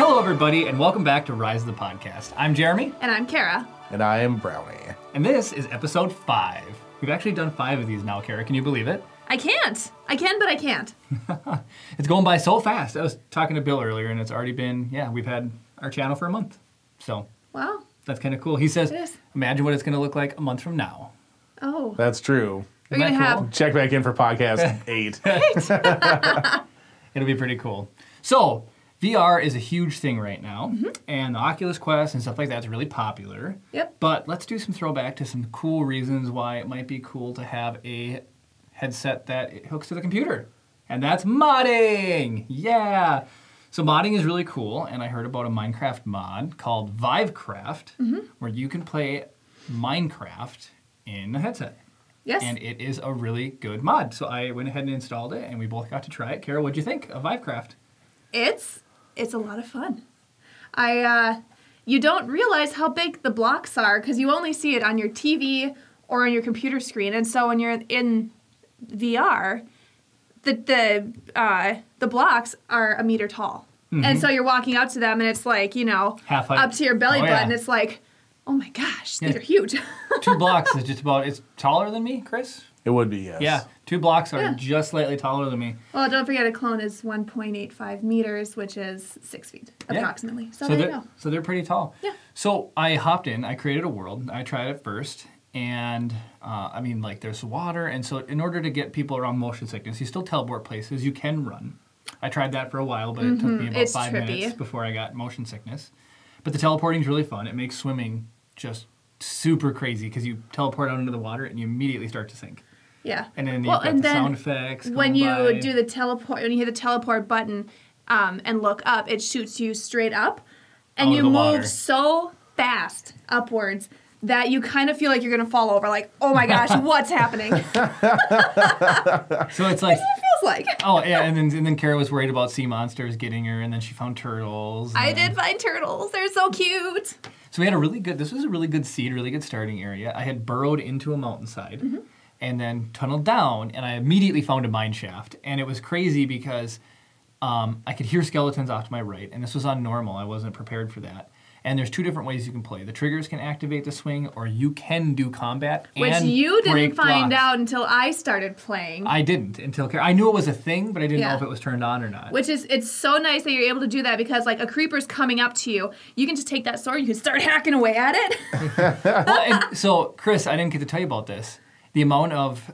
Hello, everybody, and welcome back to Rise of the Podcast. I'm Jeremy. And I'm Kara. And I am Brownie. And this is episode 5. We've actually done 5 of these now, Kara. Can you believe it? I can't. I can, but I can't. It's going by so fast. I was talking to Bill earlier, and it's already been, we've had our channel for a month. So, wow. That's kind of cool. He says, imagine what it's going to look like a month from now. Oh. That's true. We're going to have... Check back in for podcast 8. It'll be pretty cool. So, VR is a huge thing right now, and the Oculus Quest and stuff like that is really popular. Yep. But let's do some throwback to some cool reasons why it might be cool to have a headset that hooks to the computer. And that's modding! Yeah! So modding is really cool, and I heard about a Minecraft mod called Vivecraft, where you can play Minecraft in a headset. Yes. And it is a really good mod. So I went ahead and installed it, and we both got to try it. Kara, what'd you think of Vivecraft? It's a lot of fun. You don't realize how big the blocks are because you only see it on your TV or on your computer screen. And so when you're in VR, the blocks are a meter tall. And so you're walking up to them and it's like, Half height. up to your belly button. It's like, oh my gosh, these are huge. 2 blocks is just about, it's taller than me, Chris? It would be, yes. Yeah, 2 blocks are just slightly taller than me. Well, don't forget a clone is 1.85 meters, which is 6 feet, approximately. So there you go. So they're pretty tall. Yeah. So I hopped in, I created a world, I tried it first, and there's water, and so in order to get people around motion sickness, you still teleport places, you can run. I tried that for a while, but it took me about 5 minutes before I got motion sickness. But the teleporting is really fun. It makes swimming just super crazy because you teleport out into the water and you immediately start to sink. Yeah. And then you've got the sound effects. When you do the teleport, when you hit the teleport button and look up, it shoots you straight up, and you move so fast upwards that you kind of feel like you're gonna fall over. Like, oh my gosh, what's happening? So it's like. That's what it feels like. Oh yeah, and then Kara was worried about sea monsters getting her, and then she found turtles. I did find turtles. They're so cute. So we had this was a really good seed, really good starting area. I had burrowed into a mountainside and then tunneled down, and I immediately found a mine shaft. And it was crazy because I could hear skeletons off to my right, and this was on normal. I wasn't prepared for that. And there's 2 different ways you can play. The triggers can activate the swing, or you can do combat Which and you didn't break find blocks. out until I started playing. I didn't until I knew it was a thing, but I didn't know if it was turned on or not. It's so nice that you're able to do that because like a creeper's coming up to you, you can just take that sword, you can start hacking away at it. So Chris, I didn't get to tell you about this. The amount of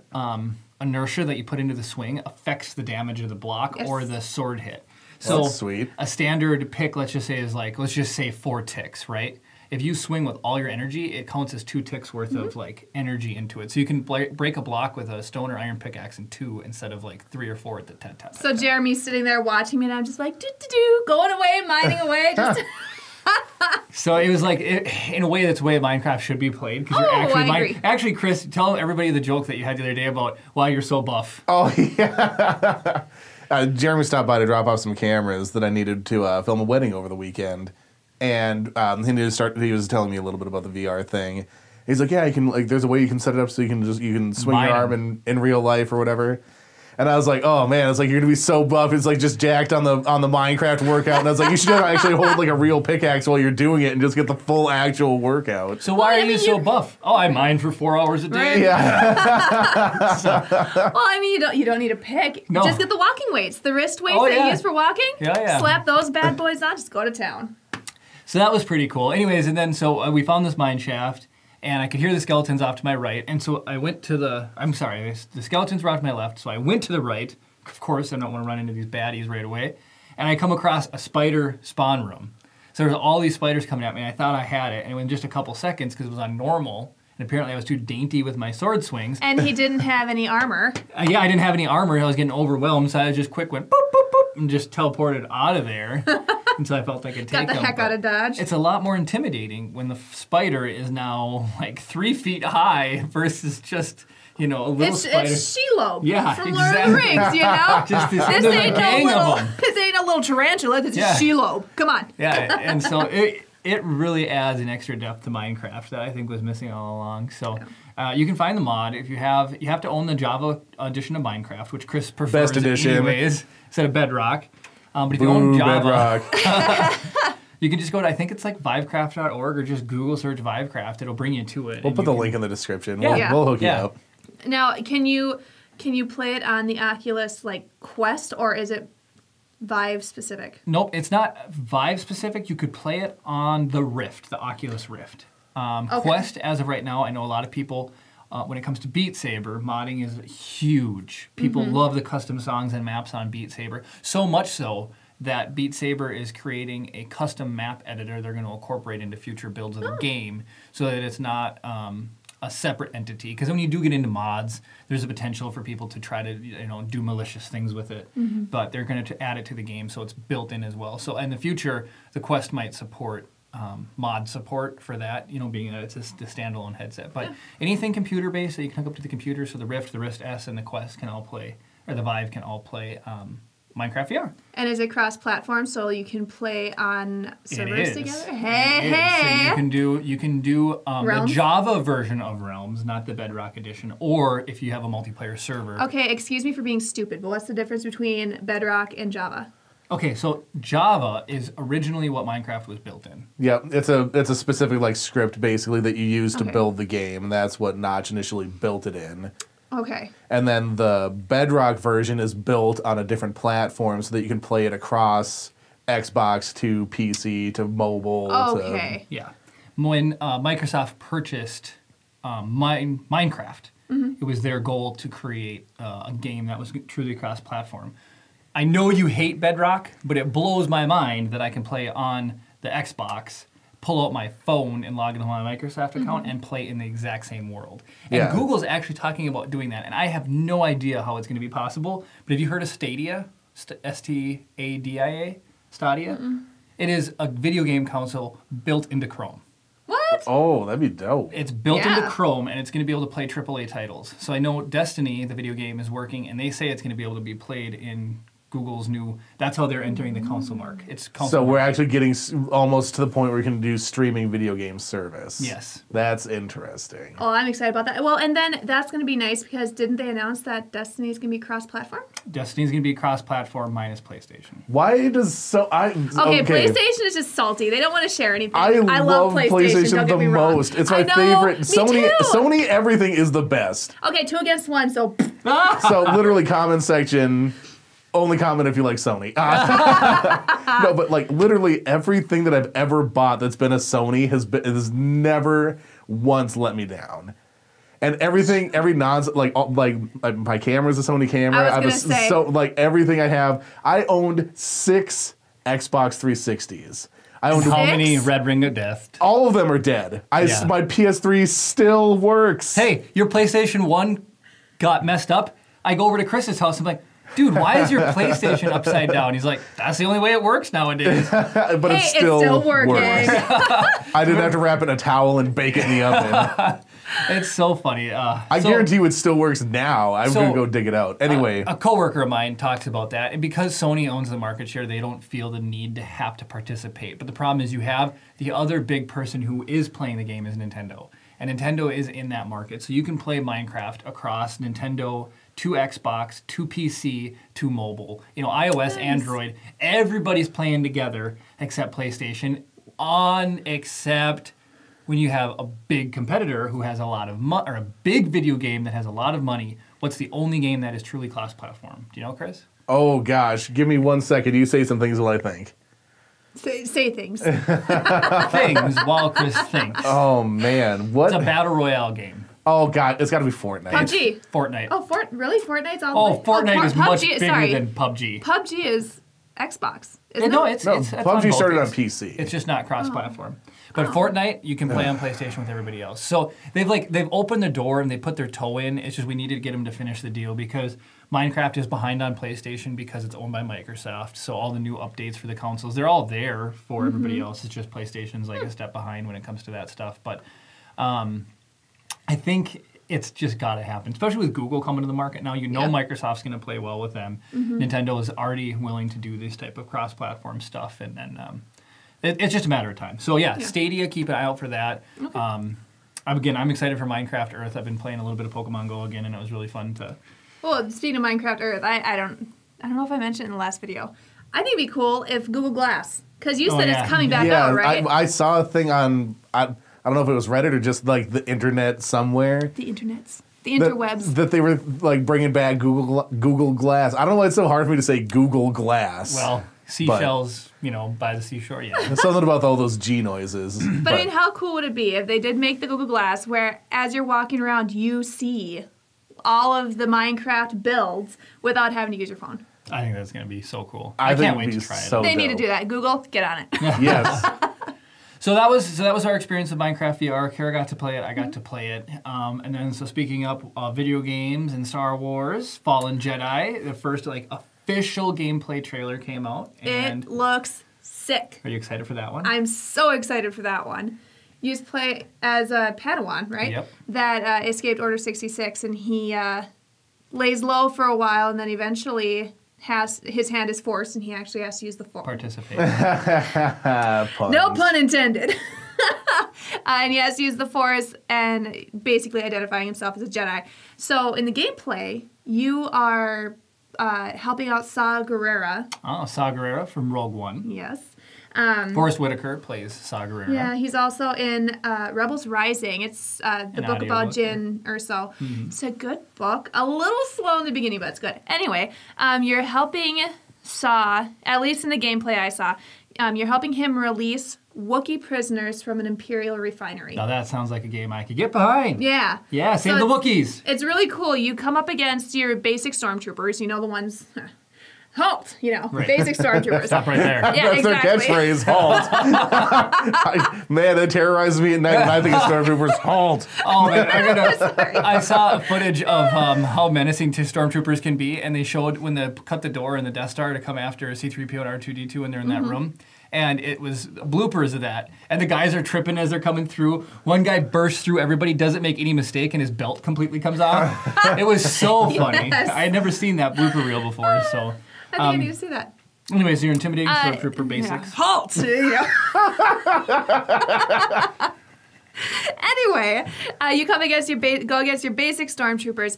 inertia that you put into the swing affects the damage of the block or the sword hit. So that's sweet. A standard pick, let's just say 4 ticks, right? If you swing with all your energy, it counts as 2 ticks worth of like energy into it. So you can break a block with a stone or iron pickaxe in 2 instead of like 3 or 4 at the tap. So Jeremy's sitting there watching me, and I'm just like, going away, mining away. Just So it was like, in a way, that's the way Minecraft should be played. Because you're actually I agree. Actually, Chris, tell everybody the joke that you had the other day about why you're so buff. Oh, yeah. Jeremy stopped by to drop off some cameras that I needed to film a wedding over the weekend. And he was telling me a little bit about the VR thing. He's like, yeah, you can, like, there's a way you can set it up so you can swing your arm in real life or whatever. And I was like, oh man, it's like you're gonna be so buff. It's like just jacked on the Minecraft workout. And I was like, you should actually hold like a real pickaxe while you're doing it and just get the full actual workout. So why are you so buff? Oh, I mine for 4 hours a day. Right? Yeah. Well, I mean, you don't need a pick. No. Just get the walking weights, the wrist weights that you use for walking. Yeah. Slap those bad boys on. Just go to town. So that was pretty cool. Anyways, and then we found this mine shaft. And I could hear the skeletons off to my right. And so I went to the skeletons were off to my left. So I went to the right. Of course, I don't want to run into these baddies right away. And I come across a spider spawn room. So there's all these spiders coming at me. And I thought I had it. And in just a couple seconds, because it was on normal. And apparently I was too dainty with my sword swings. And he didn't have any armor. I didn't have any armor. I was getting overwhelmed. So I just quick went boop, boop, boop, and just teleported out of there. Until I felt I could take Got the heck out of Dodge. It's a lot more intimidating when the spider is now like 3 feet high versus just, a little spider. It's Shelob from Lord of the Rings, Just this ain't a little tarantula, this is Shelob. Come on. Yeah, and so it really adds an extra depth to Minecraft that I think was missing all along. So you can find the mod if you have to own the Java edition of Minecraft, which Chris prefers Best edition. anyways, instead of Bedrock. But if you own Java, You can just go to, I think it's like Vivecraft.org or just Google search Vivecraft. It'll bring you to it. We'll put the link in the description. Yeah. We'll hook you Yeah. up. Now, can you play it on the Oculus like Quest, or is it Vive specific? Nope, it's not Vive specific. You could play it on the Rift, the Oculus Rift. Okay. Quest, as of right now, I know a lot of people, when it comes to Beat Saber, modding is huge. People love the custom songs and maps on Beat Saber. So much so that Beat Saber is creating a custom map editor they're going to incorporate into future builds of the game so that it's not a separate entity. Because when you do get into mods, there's a potential for people to try to do malicious things with it. But they're going to add it to the game so it's built in as well. So in the future, the Quest might support mod support for that, being that it's the standalone headset. But anything computer-based that you can hook up to the computer, so the Rift, the Rift S, and the Quest can all play, or the Vive can all play Minecraft VR. And is it cross-platform, so you can play on servers together? Hey, So hey! you can do the Realms? Java version of Realms, not the Bedrock edition, or if you have a multiplayer server. Okay, excuse me for being stupid, but what's the difference between Bedrock and Java? Okay, so Java is originally what Minecraft was built in. Yeah, it's a specific like script basically that you use to Okay. build the game, and that's what Notch initially built it in. Okay. And then the Bedrock version is built on a different platform so that you can play it across Xbox to PC to mobile. Okay. Yeah. When Microsoft purchased Minecraft, it was their goal to create a game that was truly cross-platform. I know you hate Bedrock, but it blows my mind that I can play on the Xbox, pull out my phone and log into my Microsoft account and play in the exact same world. And Yeah. Google's actually talking about doing that, and I have no idea how it's going to be possible. But have you heard of Stadia? S-T-A-D-I-A? Stadia? It is a video game console built into Chrome. What? Oh, that'd be dope. It's built Yeah. into Chrome, and it's going to be able to play AAA titles. So I know Destiny, the video game, is working, and they say it's going to be able to be played in Google's new. That's how they're entering the console mark. It's console. So we're mark. actually getting almost to the point where we can do streaming video game service. Yes. That's interesting. Oh, I'm excited about that. Well, and then that's going to be nice because didn't they announce that Destiny is going to be cross-platform? Destiny's going to be cross-platform minus PlayStation. Why does Okay, PlayStation is just salty. They don't want to share anything. I love PlayStation don't get the me wrong. most. It's I my know, favorite. me Sony too. Sony everything is the best. Okay, 2 against 1, so So literally comment section, only comment if you like Sony. No, but like literally everything that I've ever bought that's been a Sony has never once let me down. And everything, every my camera's a Sony camera. I was gonna say. So like everything I have, I owned 6 Xbox 360s. I owned How Six? many Red Ring of Death? all of them are dead. Yeah. My PS3 still works. Hey, your PlayStation 1 got messed up. I go over to Chris's house and I'm like, dude, why is your PlayStation upside down? He's like, that's the only way it works nowadays. But hey, it still working. works. I didn't have to wrap it in a towel and bake it in the oven. It's so funny. I guarantee you it still works now. I'm going to go dig it out. Anyway. A coworker of mine talks about that, and because Sony owns the market share, they don't feel the need to have to participate. But the problem is you have the other big person who is playing the game is Nintendo. And Nintendo is in that market. So you can play Minecraft across Nintendo to Xbox, to PC, to mobile. iOS, Nice. Android, everybody's playing together except PlayStation, except when you have a big competitor who has a lot of money, or a big video game that has a lot of money. What's the only game that is truly cross-platform? Do you know, Chris? Oh, gosh. Give me 1 second. You say some things while I think. Say things. Things while Chris thinks. Oh, man. What? It's a battle royale game. Oh, God. It's got to be Fortnite. PUBG. Fortnite. Oh, really? Fortnite's all Fortnite is much bigger sorry. than PUBG. PUBG is Xbox, isn't No, it? it's No, on PUBG both. started on It's- PC. It's just not cross-platform. But Fortnite, you can play on PlayStation with everybody else. So they've opened the door and they put their toe in. It's just we needed to get them to finish the deal because Minecraft is behind on PlayStation because it's owned by Microsoft. So all the new updates for the consoles, they're all there for everybody else. It's just PlayStation's like a step behind when it comes to that stuff. But I think it's just got to happen, especially with Google coming to the market now. Microsoft's going to play well with them. Nintendo is already willing to do this type of cross-platform stuff, and then it's just a matter of time. So yeah, Stadia, keep an eye out for that. Okay. I'm excited for Minecraft Earth. I've been playing a little bit of Pokemon Go again, and it was really fun to. Well, speaking of Minecraft Earth, I don't know if I mentioned it in the last video. I think it'd be cool if Google Glass Because you said it's coming back out, right? I saw a thing on, I don't know if it was Reddit or just like the internet somewhere. The internets. The interwebs. That they were like bringing back Google Glass. I don't know why it's so hard for me to say Google Glass. Well, seashells, by the seashore, yeah. There's something about all those G noises. But I mean, how cool would it be if they did make the Google Glass where as you're walking around, you see all of the Minecraft builds without having to use your phone? I think that's going to be so cool. I can't wait to try it. They need to do that. Google, get on it. Yes. So that was our experience with Minecraft VR. Kara got to play it. I got to play it. And then, so speaking of video games and Star Wars, Fallen Jedi, the first official gameplay trailer came out. And it looks sick. Are you excited for that one? I'm so excited for that one. You just play as a Padawan, right? Yep. That escaped Order 66, and he lays low for a while, and then eventually his hand is forced, and he actually has to use the force. Participate. No pun intended. And he has to use the Force and basically identifying himself as a Jedi. So in the gameplay, you are helping out Saw Gerrera. Oh, Saw Gerrera from Rogue One. Yes. Forrest Whitaker plays Saw Gerrera. Yeah, he's also in Rebels Rising. It's the book about Jyn Erso. Mm-hmm. It's a good book. A little slow in the beginning, but it's good. Anyway, you're helping Saw, at least in the gameplay I saw, you're helping him release Wookiee prisoners from an Imperial refinery. Now that sounds like a game I could get behind. Yeah. Yeah, save the Wookiees. It's really cool. You come up against your basic stormtroopers, the ones... Halt, right. Basic stormtroopers. Stop right there. Yeah, That's exactly. their catchphrase, halt. Man, that terrorizes me at night when I think of stormtroopers, halt. Oh, man, I saw footage of how menacing stormtroopers can be, and they showed when they cut the door in the Death Star to come after C-3PO and R2-D2 when they're in that room. And it was bloopers of that. And the guys are tripping as they're coming through. One guy bursts through everybody, doesn't make any mistake, and his belt completely comes off. It was so funny. Yes. I had never seen that blooper reel before, so... I think I need to see that. Anyways, you're intimidating stormtrooper basics. Yeah. Halt! Anyway, you come against go against your basic stormtroopers.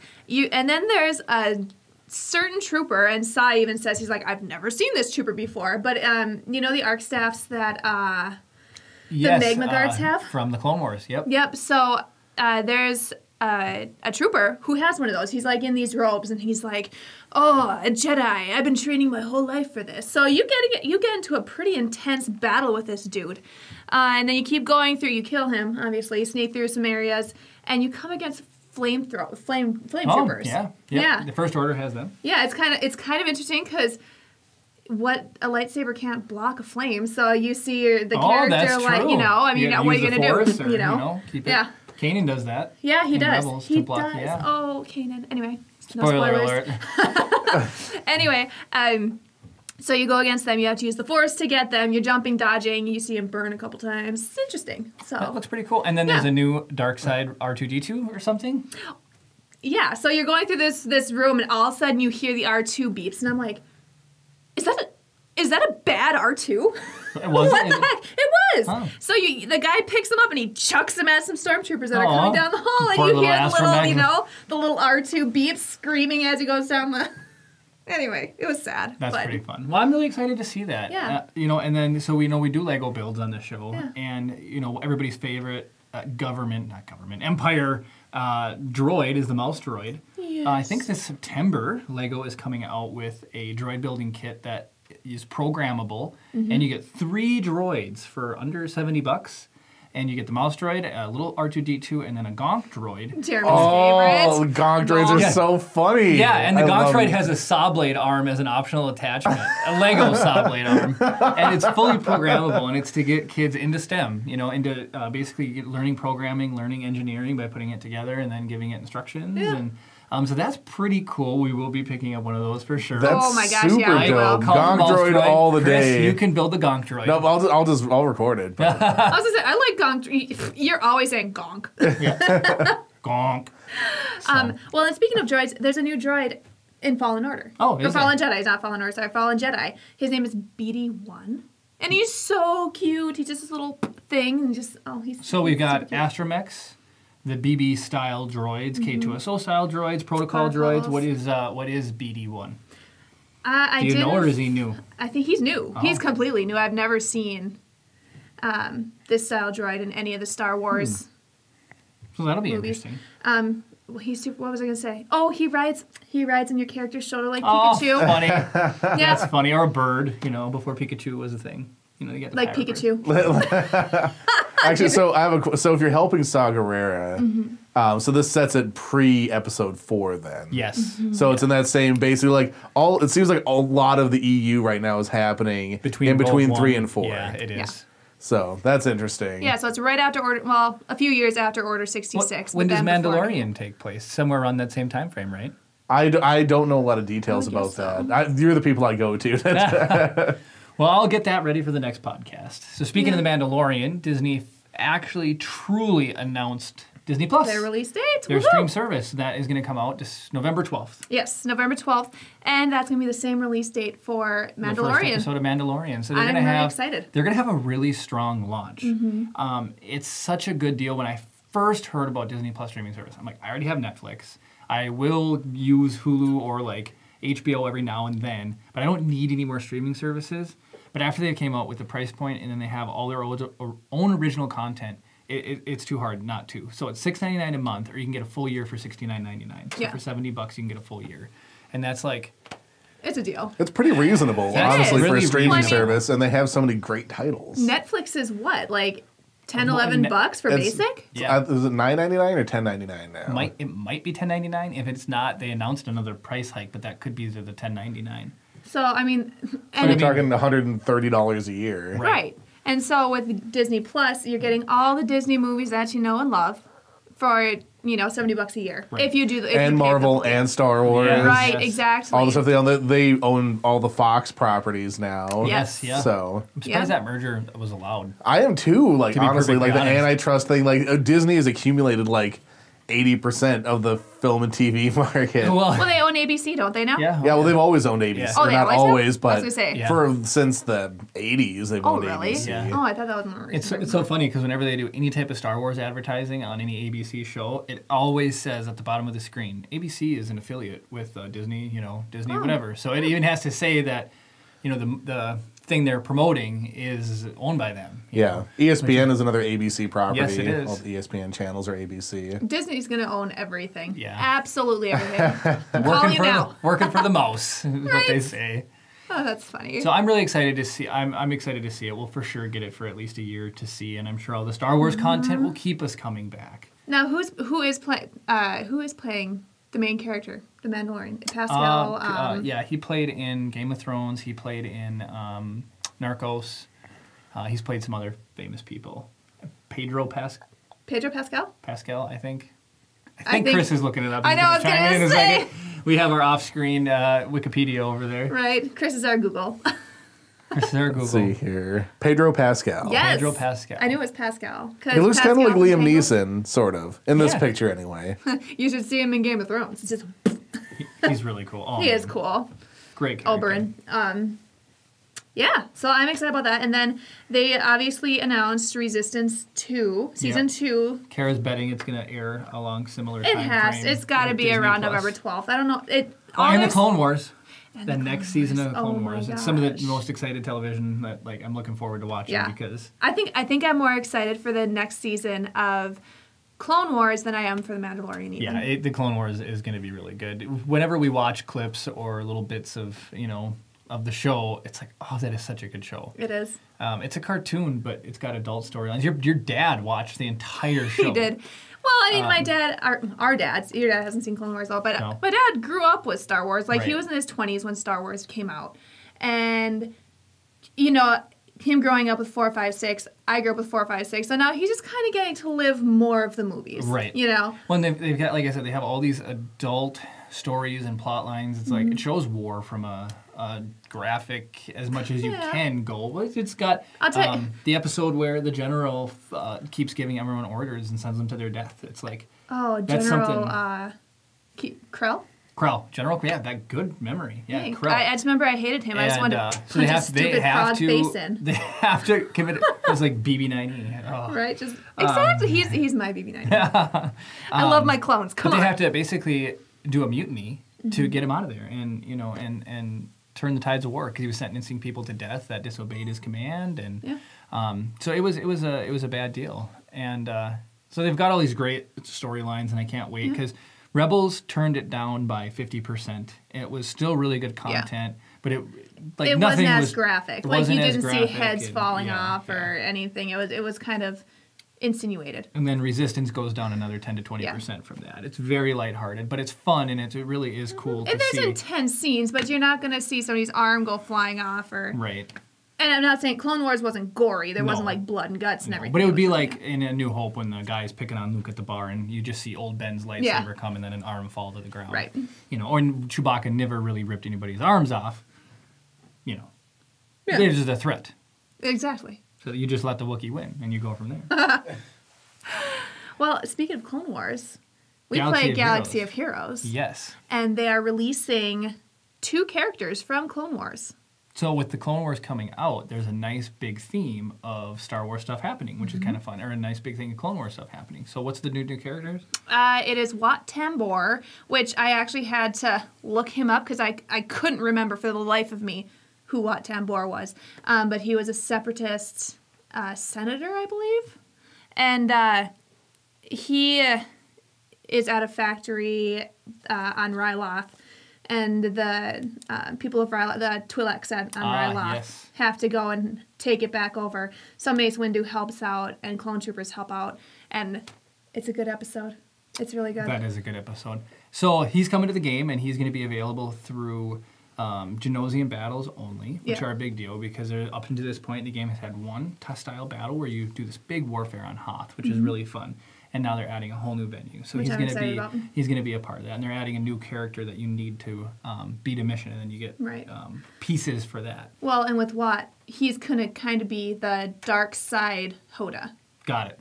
And then there's a certain trooper, and Sai even says, he's like, I've never seen this trooper before. But the arc staffs that the Magma Guards have? From the Clone Wars, yep. Yep, so there's a trooper who has one of those. He's like in these robes, and he's like, oh, a Jedi. I've been training my whole life for this. So you get into a pretty intense battle with this dude. And then you keep going through. You kill him, obviously. You sneak through some areas, and you come against flame troopers. Yeah. The First Order has them. Yeah, it's kind of interesting because what a lightsaber can't block a flame. So you see the character that's like, true. What are you gonna do? Keep it. Yeah. Kanan does that. Yeah, he does. Rebels He to block, does. yeah. Oh, Kanan. Anyway, Spoiler no spoilers. alert. Anyway, so you go against them. You have to use the Force to get them. You're jumping, dodging. You see him burn a couple times. It's interesting. So That looks pretty cool. And then there's a new dark side R2-D2 or something. Yeah. So you're going through this room, and all of a sudden you hear the R2 beeps, and I'm like, is that a bad R2? Was what the heck? It was. Oh. So the guy picks him up and he chucks him at some stormtroopers that are coming down the hall, and Poor you hear little the little R2 beeps screaming as he goes down the. Anyway, it was sad. That's pretty fun. Well, I'm really excited to see that. Yeah. And then so we know we do Lego builds on the show, and everybody's favorite Empire droid is the mouse droid. Yes. I think this September Lego is coming out with a droid building kit that is programmable, and you get 3 droids for under $70. And you get the mouse droid, a little R2-D2, and then a gonk droid. Jeremy's favorite. Gonk droids are so funny. Yeah, and the gonk droid has a saw blade arm as an optional attachment, a Lego saw blade arm, and it's fully programmable, and it's to get kids into STEM, into basically learning programming, learning engineering by putting it together, and then giving it instructions. Yeah. And so that's pretty cool. We will be picking up one of those for sure. That's oh my gosh, super yeah, dope. Gonk droid all the Chris, day. You can build the gonk droid. No, I'll record it. I was gonna say I like gonk. You're always saying gonk. Gonk. Well, and speaking of droids, there's a new droid in Fallen Order. Oh, is or Fallen Jedi, not Fallen Order. Sorry, Fallen Jedi. His name is BD1, and he's so cute. He's just this little thing, and he's. So we've got Astromechs, the BB style droids, K2SO style droids, protocol droids. What is BD1? Do you know, or is he new? I think he's new. Oh. He's completely new. I've never seen this style droid in any of the Star Wars So that'll be movies. interesting. Well, he's super. What was I gonna say? Oh, he rides in your character's shoulder like Oh, Pikachu. funny. Yeah, That's funny. Or a bird, before Pikachu was a thing. You get the like pirate Pikachu. Actually, so I have so if you're helping Saw Gerrera, so this sets it pre-episode 4 then. bird. Yes. So it's in that same basically like it seems like a lot of the EU right now is happening in between both 3 one- and 4. Yeah, it is. Yeah. So that's interesting. Yeah, so it's right after Order. Well, a few years after Order 66. When but does then before. Mandalorian take place? Somewhere around that same time frame, right? I don't know a lot of details I about guess so. that. You're the people I go to. Well, I'll get that ready for the next podcast. So speaking of the Mandalorian, Disney actually truly announced Disney Plus. Their release date. Their Woohoo! stream service that is going to come out this November 12th. Yes, November 12th, and that's gonna be the same release date for The first Mandalorian. episode of Mandalorian. So they're I'm going to very have excited. They're going to have a really strong launch. It's such a good deal. When I first heard about Disney Plus streaming service, I'm like, I already have Netflix. I will use Hulu or like HBO every now and then, but I don't need any more streaming services. But after they came out with the price point and then they have all their own original content, it's too hard not to. So it's $6.99 a month, or you can get a full year for $69.99. So Yeah. for $70, you can get a full year, and that's like It's a deal. It's pretty reasonable, It honestly, is. for a Really streaming reasonable. service, and they have so many great titles. Netflix is what, like 10, Well, 11 bucks for It's- basic? Yeah. Is it $9.99 or $10.99 now? It might be $10.99. If it's not, they announced another price hike, but that could be the $10.99. So I mean, So and you're talking $130 a year. right. And so with Disney Plus, you're getting all the Disney movies that you know and love for $70 a year. Right. If you do the if And you pay Marvel for the- and Star Wars. Yes. right, Yes. exactly. All the stuff they own. They own all the Fox properties now. Yes. Yeah. So I'm surprised Yeah. that merger was allowed. I am too. Like To be honestly, like perfectly the honest. antitrust thing. Like Disney has accumulated like 80% of the film and TV market. Well, they own ABC, don't they now? yeah. Yeah, well, they've always owned ABC. Yeah. Oh, Or they not always have? always, I was but gonna say. Yeah. since the 80s, they've Oh, owned really? ABC. Yeah. Oh, I thought that was more It's recent. so funny because whenever they do any type of Star Wars advertising on any ABC show, it always says at the bottom of the screen, ABC is an affiliate with Disney, Disney Oh. whatever. So it even has to say that, the thing they're promoting is owned by them. Yeah. ESPN is another ABC property. Yes, it is. All the ESPN channels are ABC. Disney's gonna own everything. Yeah. Absolutely everything. I'm Working calling it for now. working for the mouse is what they Right. say. Oh, that's funny. So I'm really excited to see. I'm excited to see it. We'll for sure get it for at least a year to see, and I'm sure all the Star Wars content will keep us coming back. Now, who is playing the main character, the Mandalorian? Pascal. Yeah, he played in Game of Thrones. He played in Narcos. He's played some other famous people. Pedro Pedro Pascal. Pascal, I think. I think think- Chris is looking it up. I He's know, I was chime gonna in in a say. second. We have our off-screen Wikipedia over there. Right. Chris is our Google. Chris is our Google. Let's see here. Pedro Pascal. Yes. Pedro Pascal. I knew it was Pascal. He looks kind of like Liam Tangled. Neeson, sort of, in this Yeah. picture anyway. You should see him in Game of Thrones. It's just He's really cool. Oh, he is man. cool. Great character. Oberyn. Yeah, so I'm excited about that. And then they obviously announced Resistance 2, Season 2. Kara's betting it's going to air along similar It time has. frame It's got to with be Disney around Plus. November 12th. I don't know. And And the Clone Wars. And The the next Clone season of Wars. the Clone Oh my Wars. It's some of gosh. the most excited television that I'm looking forward to watching Yeah. because I think I'm more excited for the next season of Clone Wars than I am for the Mandalorian. Even. the Clone Wars is going to be really good. Whenever we watch clips or little bits of of the show, it's like, oh, that is such a good show. It is. It's a cartoon, but it's got adult storylines. Your dad watched the entire show. He did. Well, I mean, my dad, our dads, your dad hasn't seen Clone Wars though, but No. my dad grew up with Star Wars. Like, he Right. was in his 20s when Star Wars came out. And, him growing up with 4, 5, 6, I grew up with 4, 5, 6, so now he's just kind of getting to live more of the movies. Right. Well, Well, and they've got, like I said, they have all these adult stories and plot lines. It's like, it shows war from a graphic as much as you Yeah. can go. But it's got I'll tell you- the episode where the general keeps giving everyone orders and sends them to their death. It's like, oh, That's General Krell? Krell. General, yeah, that good memory. Yeah, Dang. Krell. I just remember I hated him. I just wanted to so they punch have, his stupid they have frog to face in. they have to commit. It was like BB-9E. Oh. Right? Just exactly. He's my BB-9. I love my clones. Come But on. they have to basically do a mutiny to get him out of there, and and turn the tides of war because he was sentencing people to death that disobeyed his command, and so it was a bad deal. And so they've got all these great storylines, and I can't wait because Rebels turned it down by 50%. It was still really good content, but it wasn't as graphic. Like you didn't see heads and, falling off or anything. It was kind of insinuated. And then Resistance goes down another 10 to 20% from that. It's very lighthearted, but it's fun and it really is cool to see. There's intense scenes, but you're not going to see somebody's arm go flying off or... Right. And I'm not saying Clone Wars wasn't gory. There wasn't like blood and guts and everything. But it would be like in A New Hope when the guy's picking on Luke at the bar and you just see old Ben's lightsaber come and then an arm fall to the ground. Right. You know, or Chewbacca never really ripped anybody's arms off. You know. Yeah. They're just a threat. Exactly. So you just let the Wookiee win and you go from there. Well, speaking of Clone Wars, we play Galaxy of Heroes. Yes. And they are releasing 2 characters from Clone Wars. So with the Clone Wars coming out, there's a nice big theme of Star Wars stuff happening, which is kind of fun, or a nice big thing of Clone Wars stuff happening. So what's the new characters? It is Wat Tambor, which I actually had to look him up because I couldn't remember for the life of me who Wat Tambor was. But he was a separatist senator, I believe. And he is at a factory on Ryloth. And the people of Ryloth, the Twi'leks on Ryloth, have to go and take it back over. So Mace Windu helps out, and clone troopers help out, and it's a good episode. It's really good. That is a good episode. So he's coming to the game, and he's going to be available through Genosian battles only, which are a big deal because up until this point, the game has had one style battle where you do this big warfare on Hoth, which is really fun. And now they're adding a whole new venue. So he's going to be a part of that. And they're adding a new character that you need to beat a mission, and then you get pieces for that. Well, and with Wat, he's going to kind of be the dark side Hoda. Got it.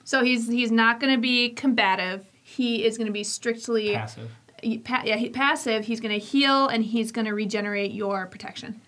So he's not going to be combative. He is going to be strictly... Passive. Passive. He's going to heal, and he's going to regenerate your protection.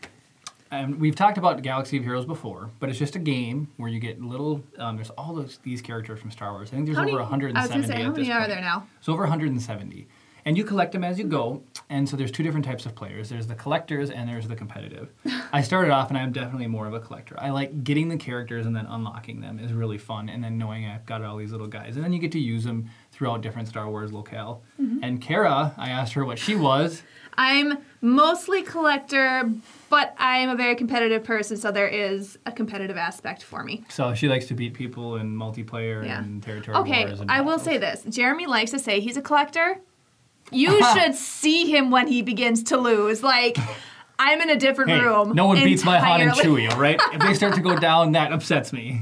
We've talked about Galaxy of Heroes before, but it's just a game where you get little... there's all these characters from Star Wars. I think there's over 170 I was going to say, how many are there now? So over 170. And you collect them as you go. And so there's 2 different types of players. There's the collectors and there's the competitive. I started off and I'm definitely more of a collector. I like getting the characters and then unlocking them is really fun. And then knowing I've got all these little guys. And then you get to use them throughout different Star Wars locale. And Kara, I asked her what she was. I'm mostly collector, but I'm a very competitive person, so there is a competitive aspect for me. So she likes to beat people in multiplayer and territory wars. Okay, I will say this. Jeremy likes to say he's a collector. You should see him when he begins to lose. Like, I'm in a different room. No one beats my Han and Chewie, all right? If they start to go down, that upsets me.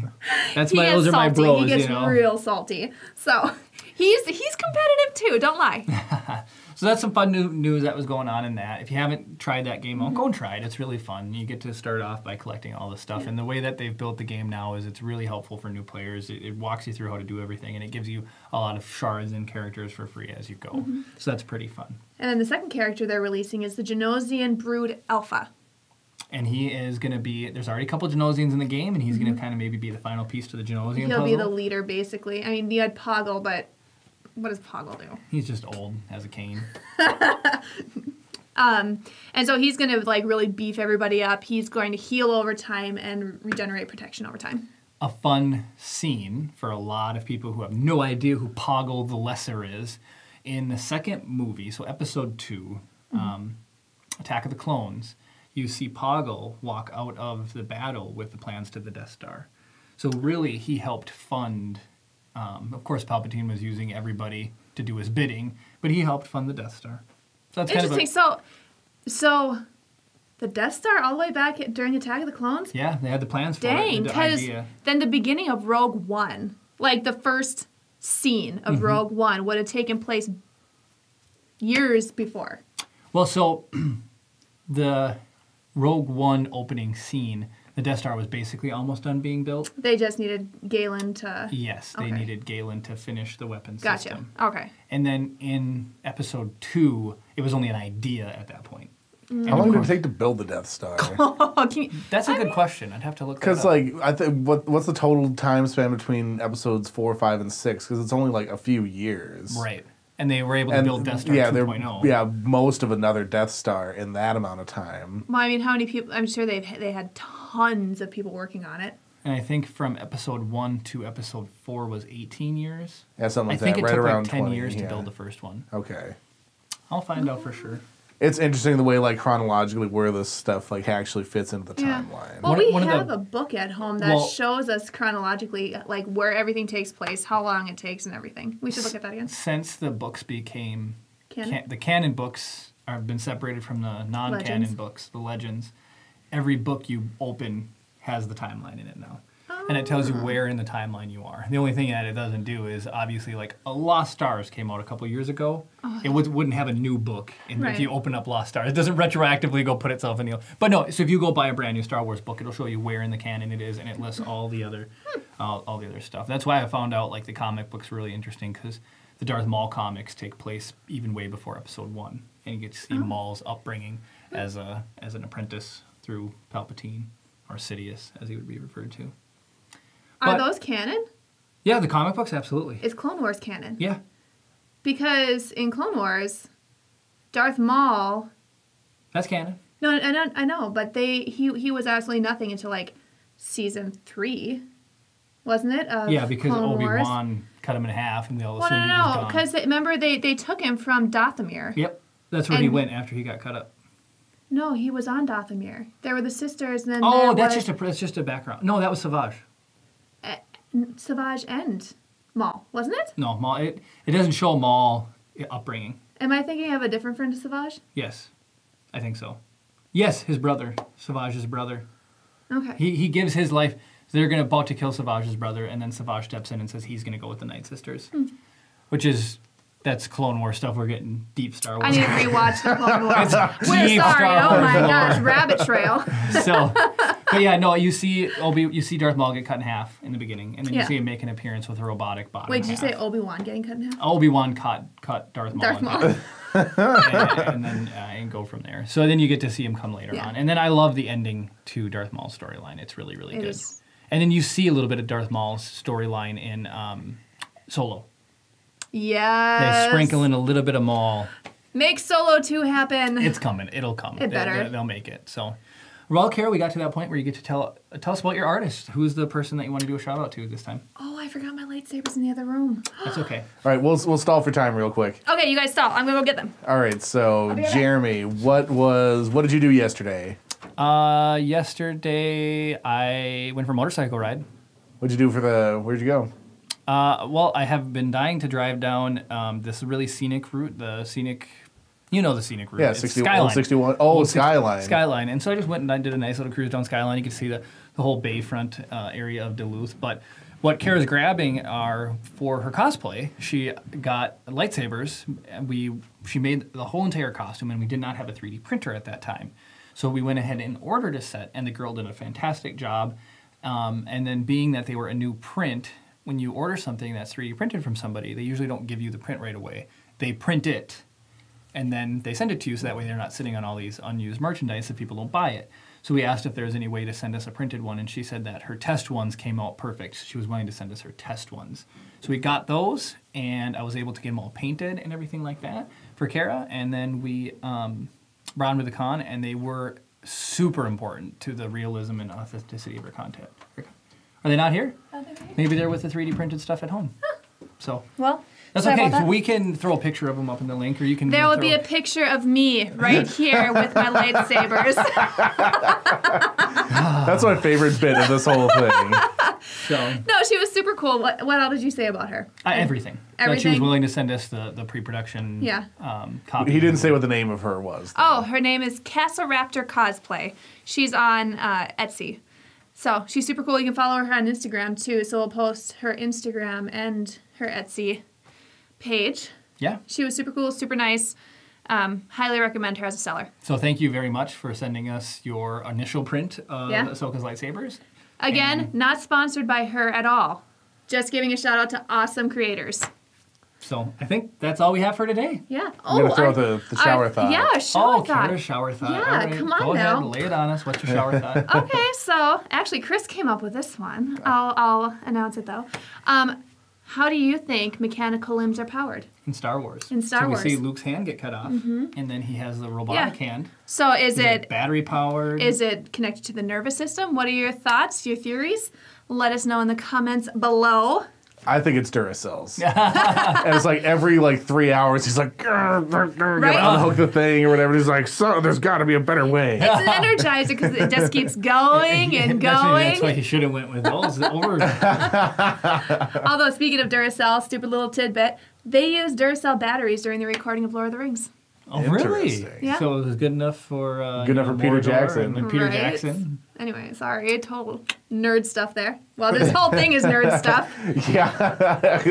Those are my bros, He gets real salty. So he's competitive too, don't lie. So that's some fun news that was going on in that. If you haven't tried that game out, go and try it. It's really fun. You get to start off by collecting all this stuff. And the way that they've built the game now is it's really helpful for new players. It walks you through how to do everything, and it gives you a lot of shards and characters for free as you go. So that's pretty fun. And then the second character they're releasing is the Genosian Brood Alpha. And he is going to be, there's already a couple of Genosians in the game, and he's going to kind of maybe be the final piece to the Genosian puzzle. He'll be the leader, basically. I mean, you had Poggle, but... what does Poggle do? He's just old, has a cane. And so he's going to like really beef everybody up. He's going to heal over time and regenerate protection over time. A fun scene for a lot of people who have no idea who Poggle the Lesser is. In the second movie, so episode 2, Attack of the Clones, you see Poggle walk out of the battle with the plans to the Death Star. So really, he helped fund... of course, Palpatine was using everybody to do his bidding, but he helped fund the Death Star. So that's interesting. So the Death Star all the way back during Attack of the Clones? Yeah, they had the plans for it. Dang, because then the beginning of Rogue One, like the first scene of Rogue One, would have taken place years before. Well, so the Rogue One opening scene... the Death Star was basically almost done being built. They just needed Galen to... Yes, they needed Galen to finish the weapon system. Gotcha, okay. And then in episode 2, it was only an idea at that point. How long did it take to build the Death Star? That's a good question. I'd have to look that up. Because, like, I think what's the total time span between episodes 4, 5, and 6? Because it's only, like, a few years. Right. And they were able to build Death Star 2.0. Yeah, most of another Death Star in that amount of time. Well, I mean, how many people? I'm sure they had tons of people working on it. And I think from episode 1 to episode 4 was 18 years. Yeah, something like that. I think it right took around like 10 20, years to build the first one. Okay. I'll find out for sure. It's interesting the way, like, chronologically where this stuff, like, actually fits into the timeline. Well, we have a book at home that shows us chronologically, like, where everything takes place, how long it takes, and everything. We should look at that again. Since the books became... Canon? The canon books have been separated from the non-canon Legends. books, the legends. Every book you open has the timeline in it now. And it tells you where in the timeline you are. The only thing that it doesn't do is, obviously, like, Lost Stars came out a couple years ago. It wouldn't have a new book if you open up Lost Stars. It doesn't retroactively go put itself in the... But no, so if you go buy a brand new Star Wars book, it'll show you where in the canon it is, and it lists all the other all the other stuff. That's why I found out, like, the comic book's really interesting, because the Darth Maul comics take place even way before Episode 1. And you get to see Maul's upbringing as an apprentice through Palpatine, or Sidious, as he would be referred to. Are those canon? Yeah, the comic books, absolutely. Is Clone Wars canon? Yeah. Because in Clone Wars, Darth Maul... That's canon. No, I know, but he was absolutely nothing until, like, season 3, wasn't it? Yeah, because Clone Obi-Wan cut him in half, and they all assumed he was no, gone. because remember, they took him from Dathomir. Yep, that's where he went after he got cut up. No, he was on Dathomir. There were the sisters, and then that's just a background. No, that was Savage. Savage and Maul, wasn't it? No, Maul. It doesn't show Maul upbringing. Am I thinking of a different friend to Savage? Yes, I think so. Yes, his brother, Savage's brother. Okay. He gives his life. They're about to kill Savage's brother, and then Savage steps in and says he's going to go with the Night Sisters, which is... That's Clone Wars stuff. We're getting deep Star Wars. I need to rewatch the Clone Wars. We're sorry. Oh my gosh, rabbit trail. But yeah, no, you see Darth Maul get cut in half in the beginning, and then you see him make an appearance with a robotic body. Wait, did you say Obi-Wan getting cut in half? Obi-Wan cut Darth Maul. and then go from there. So then you get to see him come later on, and then I love the ending to Darth Maul's storyline. It's really, really good. And then you see a little bit of Darth Maul's storyline in Solo. Yes. They sprinkle in a little bit of Maul. Make Solo 2 happen. It's coming. It'll come. It better. They'll make it. So, well, Kara, we got to that point where you get to tell us about your artist. Who's the person that you want to do a shout out to this time? Oh, I forgot my lightsabers in the other room. That's okay. All right, we'll stall for time real quick. Okay, you guys stall. I'm gonna go get them. All right, so Jeremy, what did you do yesterday? Yesterday I went for a motorcycle ride. What'd you do where'd you go? Well, I have been dying to drive down this really scenic route, the scenic route. Yeah, it's 61. 61. Oh, Skyline. Skyline. And so I just went and I did a nice little cruise down Skyline. You could see the whole bayfront area of Duluth. But what Kara's grabbing are, for her cosplay, she got lightsabers. She made the whole entire costume, and we did not have a 3D printer at that time. So we went ahead and ordered a set, and the girl did a fantastic job. And then being that they were a new print, when you order something that's 3D printed from somebody, they usually don't give you the print right away. They print it, and then they send it to you so that way they're not sitting on all these unused merchandise if people don't buy it. So we asked if there's any way to send us a printed one, and she said that her test ones came out perfect. She was willing to send us her test ones. So we got those, and I was able to get them all painted and everything like that for Kara, and then we brought them to the con, and they were super important to the realism and authenticity of her content. Are they not here? Oh, they're here. Maybe they're with the 3D printed stuff at home. So well, that's okay. So we can throw a picture of them up in the link, or you can. There will be a picture of me right here with my lightsabers. That's my favorite bit of this whole thing. So no, she was super cool. What all did you say about her? Everything. That she was willing to send us the pre-production. Copy. He didn't say what the name of her was. Though. Oh, her name is KassaRaptor Cosplay. She's on Etsy. So she's super cool. You can follow her on Instagram too. So we'll post her Instagram and her Etsy page. Yeah. She was super cool, super nice. Highly recommend her as a seller. So thank you very much for sending us your initial print of Ahsoka's lightsabers. Again, not sponsored by her at all. Just giving a shout out to awesome creators. So I think that's all we have for today. Yeah. I'm going to throw out the shower thought. Yeah, shower thought. Kara's shower thought. Yeah, right, come on go now. Ahead, lay it on us. What's your shower thought? Okay, so actually Chris came up with this one. I'll announce it though. How do you think mechanical limbs are powered? In Star Wars. In Star Wars. So we see Luke's hand get cut off, and then he has the robotic hand. So is it battery powered? Is it connected to the nervous system? What are your thoughts, your theories? Let us know in the comments below. I think it's Duracells. And it's like every 3 hours, he's like, gonna unhook the thing or whatever. He's like, so there's got to be a better way. It's an energizer because it just keeps going and going. That's why he should have went with those. Although, speaking of Duracell, stupid little tidbit, they used Duracell batteries during the recording of Lord of the Rings. Oh, really? Yeah. So it was good enough for Peter Jackson. And Peter Jackson. Anyway, sorry, total nerd stuff there. Well, this whole thing is nerd stuff. Yeah.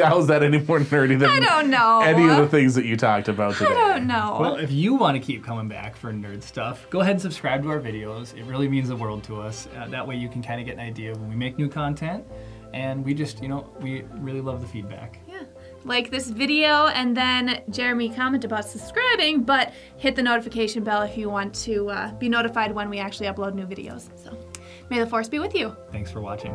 How is that any more nerdy than I don't know. any of the things that you talked about today? I don't know. Well, if you want to keep coming back for nerd stuff, go ahead and subscribe to our videos. It really means the world to us. That way you can kind of get an idea of when we make new content. And we just, we really love the feedback. Yeah. Like this video, and then Jeremy comment about subscribing, but hit the notification bell if you want to be notified when we actually upload new videos. So, may the Force be with you. Thanks for watching.